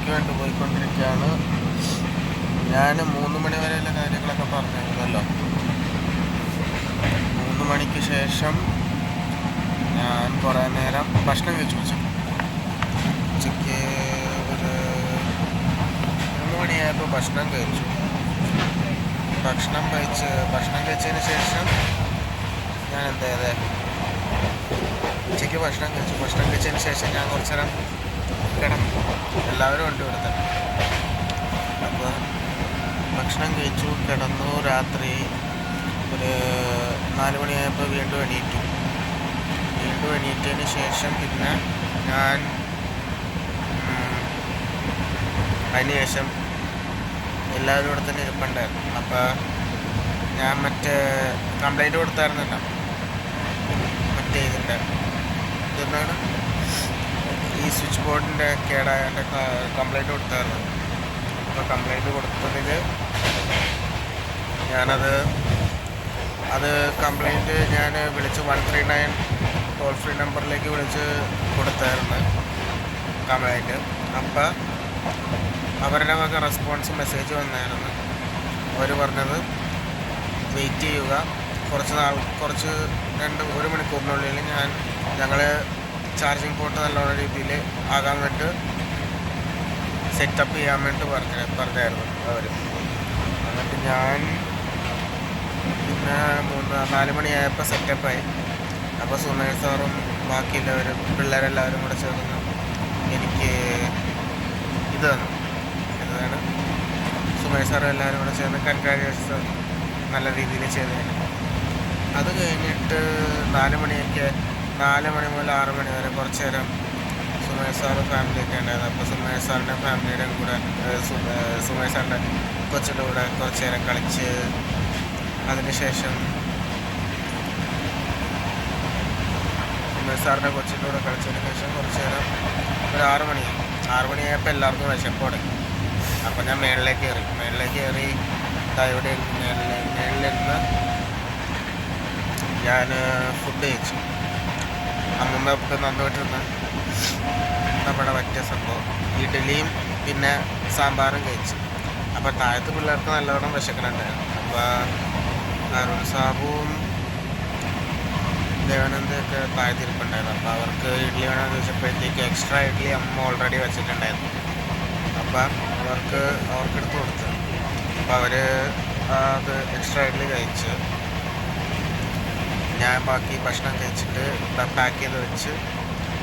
ജോലിക്ക് വേണ്ടി പോയിക്കൊണ്ടിരിക്കുകയാണ്. ഞാൻ 3 മണി വരെയുള്ള കാര്യങ്ങളൊക്കെ പറഞ്ഞിരുന്നല്ലോ. 3 മണിക്ക് ശേഷം ഞാൻ കുറേ നേരം ഭക്ഷണം കഴിച്ചു. ഉച്ചയ്ക്ക് ഒരു 3 മണിയായപ്പോൾ ഭക്ഷണം കഴിച്ചതിന് ശേഷം ഞാൻ എന്താ ചെയ്തേ, ഉച്ചയ്ക്ക് ഭക്ഷണം കഴിച്ചതിന് ശേഷം ഞാൻ കുറച്ച് നേരം കിടന്നു. എല്ലാവരും ഉണ്ട് ഇവിടെ തന്നെ. അപ്പോൾ ഭക്ഷണം കഴിച്ചു, കിടന്നു. രാത്രി ഒരു 4 മണിയായപ്പോൾ വീണ്ടും എണീറ്റതിന് ശേഷം പിന്നെ ഞാൻ അതിന് ശേഷം എല്ലാവരും ഇവിടെ തന്നെ ഇരിപ്പുണ്ടായിരുന്നു. അപ്പോൾ ഞാൻ മറ്റേ കംപ്ലൈൻറ്റ് കൊടുത്തായിരുന്നല്ലോ, മറ്റേ ഇതെന്താണ് ഈ സ്വിച്ച് ബോർഡിൻ്റെ കേടായതിൻ്റെ കംപ്ലൈൻറ്റ് കൊടുത്തായിരുന്നു. അപ്പോൾ കംപ്ലൈൻറ്റ് കൊടുത്തതിൽ അത് കംപ്ലൈൻറ്റ് ഞാൻ വിളിച്ച് 139 ടോൾ ഫ്രീ നമ്പറിലേക്ക് വിളിച്ച് കൊടുത്തായിരുന്നു കംപ്ലൈൻറ്റ്. അപ്പോൾ അവരുടെ വക റെസ്പോൺസ് മെസ്സേജ് വന്നായിരുന്നു. അവർ പറഞ്ഞത് വെയിറ്റ് ചെയ്യുക, ഒരു മണിക്കൂറിനുള്ളിൽ ഞങ്ങൾ ചാർജിങ് പോർട്ട് നല്ലോണം രീതിയിൽ ആകാൻ വേണ്ടി സെറ്റപ്പ് ചെയ്യാൻ വേണ്ടി പറഞ്ഞായിരുന്നു അവർ. എന്നിട്ട് ഞാൻ പിന്നെ 4 മണിയായപ്പോൾ സെറ്റപ്പായി. അപ്പോൾ സുമേഷ് സാറും ബാക്കിയുള്ളവരും പിള്ളേരെല്ലാവരും കൂടെ ചേർന്ന് എനിക്ക് ഇതാണ് സുമേഷ് സാറും എല്ലാവരും കൂടെ ചേർന്ന് കൺഗ്രാജുലേഷൻസ് നല്ല രീതിയിൽ ചെയ്തതിന്. അത് കഴിഞ്ഞിട്ട് 4 മണി മുതൽ 6 മണി വരെ കുറച്ച് നേരം സുമേഷ് സാറും ഫാമിലിയൊക്കെ ഉണ്ടായിരുന്നു. അപ്പോൾ സുമേഷ് സാറിൻ്റെ ഫാമിലിയുടെ കൂടെ സുമേഷ് സാറിൻ്റെ കൊച്ചിൻ്റെ കൂടെ കുറച്ച് നേരം കളിച്ച്, അതിനുശേഷം സുമേഷ് സാറിൻ്റെ കൊച്ചിൻ്റെ കൂടെ കളിച്ചതിന് ശേഷം കുറച്ച് നേരം ഒരു 6 മണിയായപ്പോൾ എല്ലാവർക്കും വിശപ്പ് തുടങ്ങി. അപ്പോൾ ഞാൻ മേളിലേക്ക് കയറി ഇവിടെ മേളിലിരുന്ന് ഞാൻ ഫുഡ് കഴിച്ചു. അമ്മമ്മയൊക്കെ നന്നായിട്ടിരുന്ന് നമ്മുടെ മറ്റേ സംഭവം ഇഡ്ഡലിയും പിന്നെ സാമ്പാറും കഴിച്ചു. അപ്പോൾ താഴത്ത് പിള്ളേർക്ക് നല്ലവണ്ണം വിശക്കണുണ്ടായിരുന്നു. അപ്പോൾ അരുൺ സാബുവും ദേവാനന്ദയൊക്കെ താഴത്തിരിപ്പുണ്ടായിരുന്നു. അപ്പോൾ അവർക്ക് ഇഡ്ഡലി വേണമെന്ന് ചോദിച്ചപ്പോഴത്തേക്ക് എക്സ്ട്രാ ഇഡ്ഡലി അമ്മ ഓൾറെഡി വെച്ചിട്ടുണ്ടായിരുന്നു. അപ്പം അവർക്കെടുത്ത് കൊടുത്തു. അപ്പോൾ അവർ അത് എക്സ്ട്രാ ഇഡ്ഡലി കഴിച്ച്, ഞാൻ ബാക്കി ഭക്ഷണം കഴിച്ചിട്ട് പാക്ക് ചെയ്ത് വെച്ച്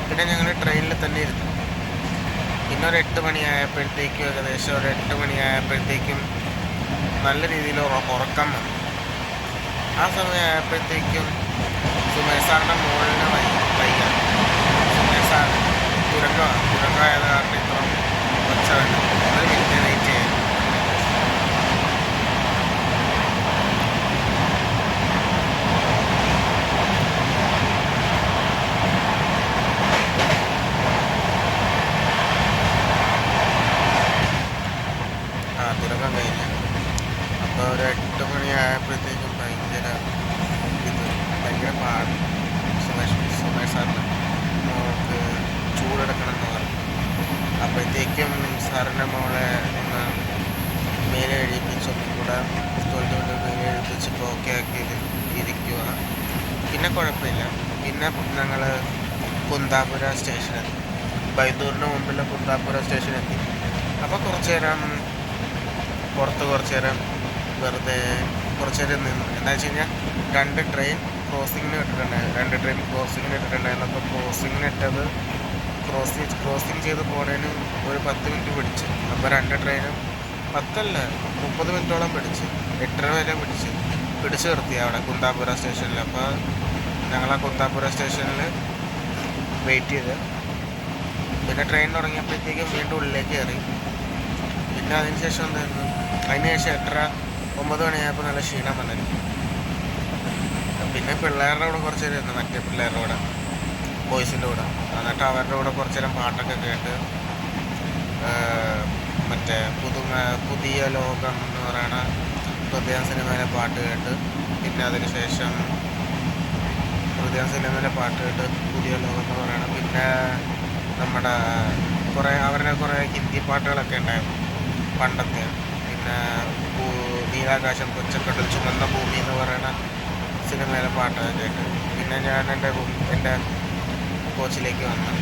പിന്നെ ഞങ്ങൾ ട്രെയിനിൽ തന്നെ ഇരുന്നു. പിന്നെ ഒരു 8 മണിയായപ്പോഴത്തേക്കും ഏകദേശം ഒരു 8 മണിയായപ്പോഴത്തേക്കും നല്ല രീതിയിൽ ഉറക്കം വന്നു. ആ സമയമായപ്പോഴത്തേക്കും സുമേഷ് സാറിൻ്റെ മുകളിൽ വയ്യ. സുമേഷ് സാർ തുരങ്കമായത് കാരണം ഇത്ര ഒച്ച വേണ്ട. 1 മിനിറ്റ് വെയിറ്റ് ചെയ്യാൻ. തുരങ്കം കഴിഞ്ഞ് അപ്പോൾ ഒരു 8 മണിയായപ്പോഴത്തേക്കും ഭയങ്കര പാട്. സുമേഷ് സാറിന് മോൾക്ക് ചൂടെടുക്കണമെന്ന് പറഞ്ഞു. അപ്പോഴത്തേക്കും സാറിൻ്റെ മോളെ ഒന്ന് മേലെ എഴുതിപ്പിച്ച് കൂടെ തൊഴിലുകൊണ്ട് മേലെ എഴുതിപ്പിച്ചപ്പോൾ ഓക്കെ ആക്കി ഇരിക്കുക. പിന്നെ കുഴപ്പമില്ല. പിന്നെ ഞങ്ങൾ കുന്താപുര സ്റ്റേഷനെത്തി. ബൈന്ദൂരിന് മുമ്പിലെ കുന്താപുര സ്റ്റേഷനെത്തി. അപ്പോൾ കുറച്ച് നേരം വെറുതെ കുറച്ച് നേരം നിന്നു. എന്താ വെച്ച് കഴിഞ്ഞാൽ 2 ട്രെയിൻ ക്രോസിങ്ങിന് ഇട്ടിട്ടുണ്ടായിരുന്നു. അപ്പോൾ ക്രോസിങ് ചെയ്ത് പോണതിന് ഒരു 10 മിനിറ്റ് പിടിച്ചു. അപ്പോൾ 2 ട്രെയിനും 30 മിനിറ്റോളം പിടിച്ച് 8:30 വരെ പിടിച്ച് നിർത്തി അവിടെ കുന്താപുര സ്റ്റേഷനിൽ. അപ്പോൾ ഞങ്ങൾ ആ കുന്താപുര സ്റ്റേഷനിൽ വെയിറ്റ് ചെയ്ത് പിന്നെ ട്രെയിൻ തുടങ്ങിയപ്പോഴത്തേക്കും വീണ്ടും ഉള്ളിലേക്ക് കയറി. പിന്നെ അതിനുശേഷം എന്തായിരുന്നു, അതിനുശേഷം 8:30-9 മണിയായപ്പോൾ നല്ല ക്ഷീണം വന്നിരുന്നു. പിന്നെ പിള്ളേരുടെ കൂടെ കുറച്ച് നേരം ഇരുന്നു, മറ്റേ പിള്ളേരുടെ കൂടെ, ബോയ്സിൻ്റെ കൂടെ. എന്നിട്ട് അവരുടെ കൂടെ കുറച്ച് നേരം പാട്ടൊക്കെ കേട്ട് മറ്റേ പുതിയ ലോകം എന്ന് പറയുന്ന ഹൃദയം സിനിമയിലെ പാട്ട് കേട്ട്, പിന്നെ അതിനുശേഷം ഹൃദയം സിനിമയിലെ പാട്ട് കേട്ട് പുതിയ ലോകം എന്ന് പറയണം. പിന്നെ നമ്മുടെ അവരുടെ കുറേ ഹിന്ദി പാട്ടുകളൊക്കെ ഉണ്ടായിരുന്നു പണ്ടത്തെ. പിന്നെ നീലാകാശം കൊച്ചക്കടൽ ചുമന്ന ഭൂമി എന്ന് പറയുന്ന സിനിമയിലെ പാട്ടൊക്കെ കേട്ട് പിന്നെ ഞാൻ എൻ്റെ കോച്ചിലേക്ക് വന്നു,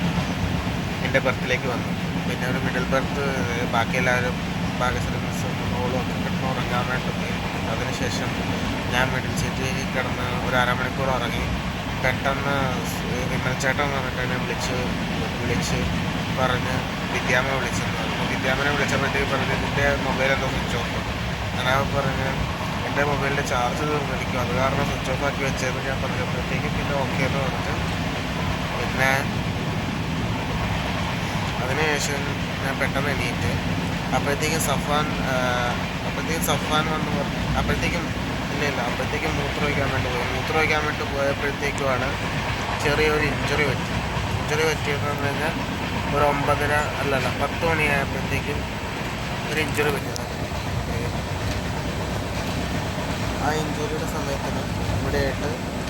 എൻ്റെ ബർത്തിലേക്ക് വന്നു. പിന്നെ ഒരു മിഡിൽ ബർത്ത് ബാക്കി എല്ലാവരും ഭാഗ്യശ്രീ മിസ്സും ഓളും ഒക്കെ കിടന്ന് ഉറങ്ങാൻ വേണ്ടി പോയി. അതിനുശേഷം ഞാൻ മിഡിൽ സീറ്റിൽ കിടന്ന് ഒരു അരമണിക്കൂർ ഉറങ്ങി. പെട്ടെന്ന് വിമൽച്ചേട്ടൻ വന്നിട്ട് എന്നെ വിളിച്ച് പറഞ്ഞ് വിദ്യാമ്മ വിളിച്ചെന്ന് പറഞ്ഞു. വിദ്യാമ്മനെ വിളിച്ചപ്പോഴത്തേക്ക് പറഞ്ഞ് നിൻ്റെ മൊബൈൽ എന്തോ സ്വിച്ച് ഓഫ്. ഞാൻ പറഞ്ഞ് എൻ്റെ മൊബൈലിൻ്റെ ചാർജ് തീർന്നിരിക്കും, അത് കാരണം സ്വിച്ച് ഓഫ് ആക്കി വെച്ചതെന്ന് ഞാൻ പറഞ്ഞപ്പോഴത്തേക്കും പിന്നെ ഓക്കെ എന്ന് പറഞ്ഞിട്ട് പിന്നെ അതിനുശേഷം ഞാൻ പെട്ടെന്ന് എണീറ്റ്. അപ്പോഴത്തേക്കും സഫാൻ വന്ന് പറഞ്ഞു. അപ്പോഴത്തേക്കും മൂത്രം ഒഴിക്കാൻ വേണ്ടി പോയപ്പോഴത്തേക്കുമാണ് ചെറിയൊരു ഇഞ്ചുറി പറ്റിയെന്ന് പറഞ്ഞു കഴിഞ്ഞാൽ ഒരു 10 മണിയായപ്പോഴത്തേക്കും ഒരു ഇഞ്ചുറി പറ്റിയത്. ആ ഇഞ്ചുറിയുടെ സമയത്തിന് ഇവിടെയായിട്ട്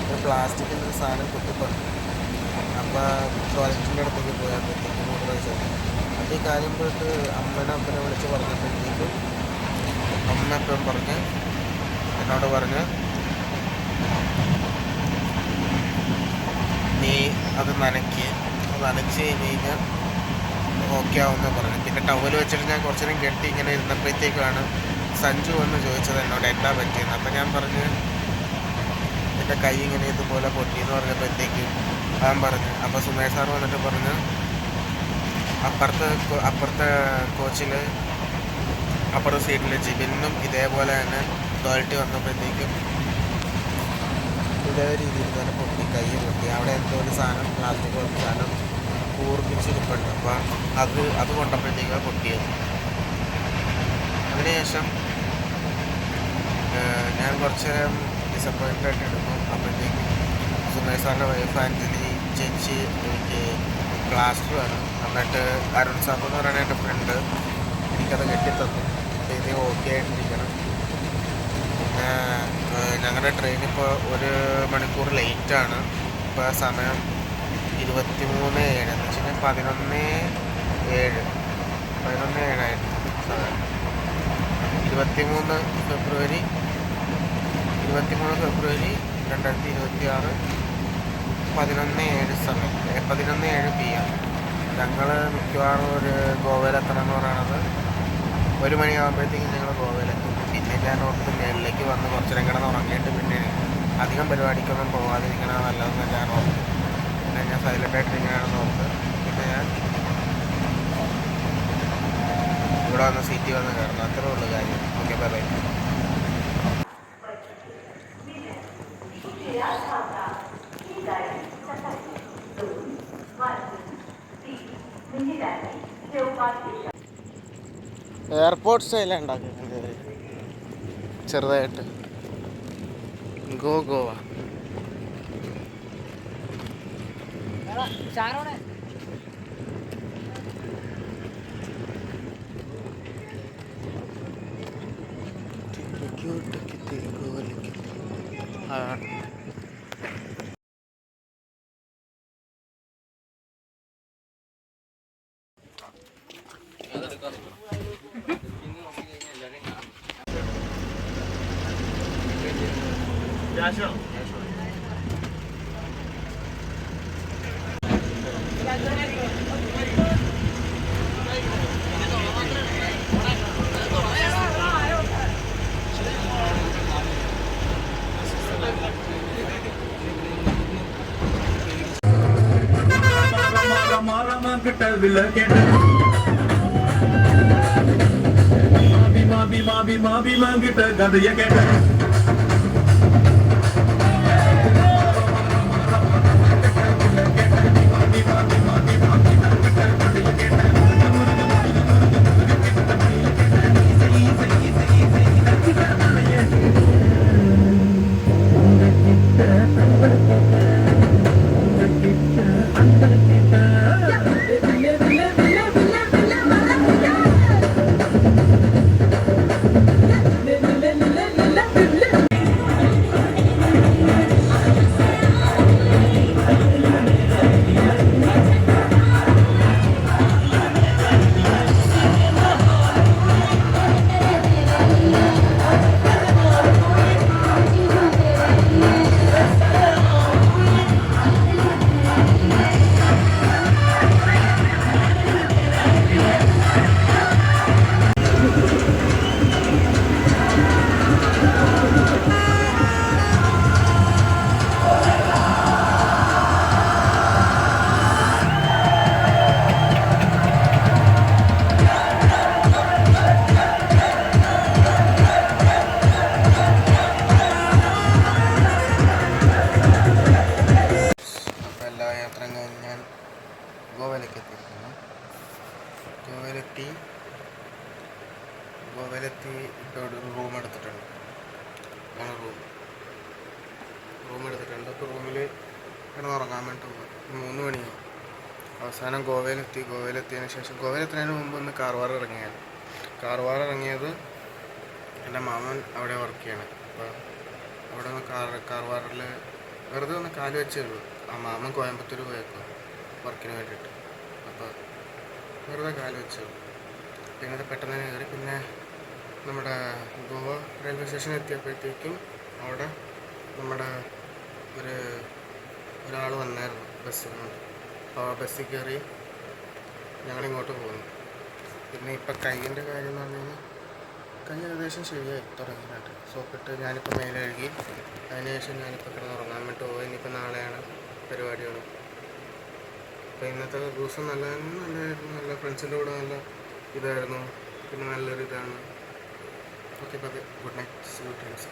ഒരു പ്ലാസ്റ്റിക്കിൻ്റെ ഒരു സാധനം കുത്തിപ്പറഞ്ഞു. അപ്പോൾ ടോയ്ലറ്റിൻ്റെ അടുത്തേക്ക് പോയപ്പോഴത്തേക്കും മൂത്രം ഒഴിച്ചത്. അപ്പോൾ ഈ കാര്യം പോയിട്ട് അപ്പനെ വിളിച്ച് പറഞ്ഞപ്പോഴത്തേക്കും അമ്മ എപ്പോഴും എന്നോട് പറഞ്ഞ് നീ അത് നനച്ച് കഴിഞ്ഞ് കഴിഞ്ഞാൽ ഓക്കെ ആവുമെന്ന് പറഞ്ഞു. പിന്നെ ടവൽ വെച്ചിട്ട് ഞാൻ കുറച്ച് നേരം കെട്ടി ഇങ്ങനെ ഇരുന്നപ്പോഴത്തേക്കാണ് സഞ്ജു എന്ന് ചോദിച്ചത് എന്നോട് എന്താ പറ്റിയെന്ന്. അപ്പം ഞാൻ പറഞ്ഞ് എൻ്റെ കൈ ഇങ്ങനെ ഇതുപോലെ പൊട്ടിയെന്ന് പറഞ്ഞപ്പോഴത്തേക്ക് അവൻ പറഞ്ഞു. അപ്പോൾ സുമേഷ് സാർ വന്നിട്ട് പറഞ്ഞ് അപ്പുറത്തെ കോച്ചിൽ അപ്പുറത്തെ സീറ്റിൽ ജിബിനും ഇതേപോലെ തന്നെ ക്വാളിറ്റി വന്നപ്പോഴത്തേക്കും ഇതേ രീതിയിൽ തന്നെ കൈ പൊട്ടി. അവിടെ എന്തോ ഒരു സാധനം പ്ലാസ്റ്റിക് പോലത്തെ സാധനം കൂർപ്പിച്ചിരിപ്പുണ്ട്. അപ്പോൾ അത് കൊണ്ടപ്പോഴത്തേക്കാണ് പൊട്ടിയത്. അതിനുശേഷം ഞാൻ കുറച്ച് ഡിസപ്പോയിൻ്റ് ആയിട്ട് എടുക്കും. അപ്പോഴത്തേക്കും സുമേഷ് സാറിൻ്റെ വൈഫ് ആഞ്ജലി ചേച്ചി എനിക്ക് പ്ലാസ്റ്റർ വേണം. എന്നിട്ട് അരുൺ സാബ് എന്ന് പറയുന്ന എൻ്റെ ഫ്രണ്ട് എനിക്കത് കെട്ടിത്തന്നു. അപ്പോൾ ഇത് ഓക്കെ ആയിട്ടിരിക്കണം. പിന്നെ ഞങ്ങളുടെ ട്രെയിൻ ഇപ്പോൾ 1 മണിക്കൂർ ലേറ്റാണ്. ഇപ്പോൾ സമയം 23:07 എന്ന് വെച്ച് കഴിഞ്ഞാൽ 11:07 സമയം 23 ഫെബ്രുവരി 2026 11:07 സമയം 11:07 PM. ഞങ്ങൾ മിക്കവാറും ഒരു ഗോവയിലെത്തണം എന്ന് പറയുന്നത് 1 മണിയാകുമ്പോഴത്തേക്കും ഞങ്ങൾ ഗോവയിലെത്തും. പിന്നെ ഞാൻ ഓർത്ത് മേളിലേക്ക് വന്ന് കുറച്ച് നേരം കിടന്ന് ഉറങ്ങിയിട്ട് പിന്നെ അധികം പരിപാടിക്കൊന്നും പോകാതിരിക്കണ നല്ലതെന്ന് ഞാൻ ഓർത്ത്. പിന്നെ ഞാൻ സൈലൻ്റായിട്ടിരിക്കണമെന്ന് ഓർത്ത് പിന്നെ ഞാൻ ഇവിടെ വന്ന് സീറ്റിൽ വന്ന് കയറണം. അത്രേ ഉള്ളൂ കാര്യം. Okay, bye bye. എയർപോർട്ട് സ്റ്റൈലാണ് ഉണ്ടാക്കുന്നത് ചെറുതായിട്ട്. ഗോവ മാബി മാങ്കിട്ട് കഥയ കേട്ട ഗോവയിലേക്ക് എത്തിയിരിക്കുന്നു. ഗോവയിലെത്തി ഇപ്പോൾ ഒരു റൂം എടുത്തിട്ടുണ്ട്. റൂം എടുത്തിട്ടുണ്ട്. ഇപ്പോൾ റൂമിൽ കിടന്നുറങ്ങാൻ വേണ്ടി 3 മണിയായി. അവസാനം ഗോവയിലെത്തിയതിന് ശേഷം ഗോവയിലെത്തുന്നതിന് മുമ്പ് ഒന്ന് കാർവാർ ഇറങ്ങിയത് എൻ്റെ മാമൻ അവിടെ വർക്ക് ചെയ്യണം. അപ്പോൾ അവിടെ ഒന്ന് കാർവാറിൽ വെറുതെ ഒന്ന് കാല് വെച്ചേ ഉള്ളൂ. ആ മാമൻ കോയമ്പത്തൂർ പോയേക്കും വർക്കിന് വേണ്ടിയിട്ട്. അപ്പോൾ വെറുതെ കാല് വെച്ചേ ഉള്ളൂ. പിന്നെ അത് പെട്ടെന്ന് തന്നെ കയറി. പിന്നെ നമ്മുടെ ഗോവ റെയിൽവേ സ്റ്റേഷനിൽ എത്തിയപ്പോഴത്തേക്കും അവിടെ നമ്മുടെ ഒരാൾ വന്നായിരുന്നു ബസ്സിൽ കൊണ്ട്. അപ്പോൾ ആ ബസ്സിൽ കയറി ഞങ്ങളിങ്ങോട്ട് പോകുന്നു. പിന്നെ ഇപ്പം കൈയിൻ്റെ കാര്യം എന്ന് പറഞ്ഞു കഴിഞ്ഞാൽ കൈ ഏകദേശം ശരിയായി തുടങ്ങിയിട്ടുണ്ട്. സോപ്പിട്ട് ഞാനിപ്പോൾ മേലെ കഴുകി. അതിനുശേഷം ഞാനിപ്പോൾ കിടന്നുറങ്ങാൻ വേണ്ടി പോയി. ഇനിയിപ്പോൾ നാളെയാണ് പരിപാടികൾ. അപ്പോൾ ഇന്നത്തെ ദിവസം നല്ലതായിരുന്നു. നല്ല ഫ്രണ്ട്സിൻ്റെ കൂടെ നല്ല ഇതായിരുന്നു. പിന്നെ നല്ലൊരു ഇതാണ്. Okay, good night, see you friends.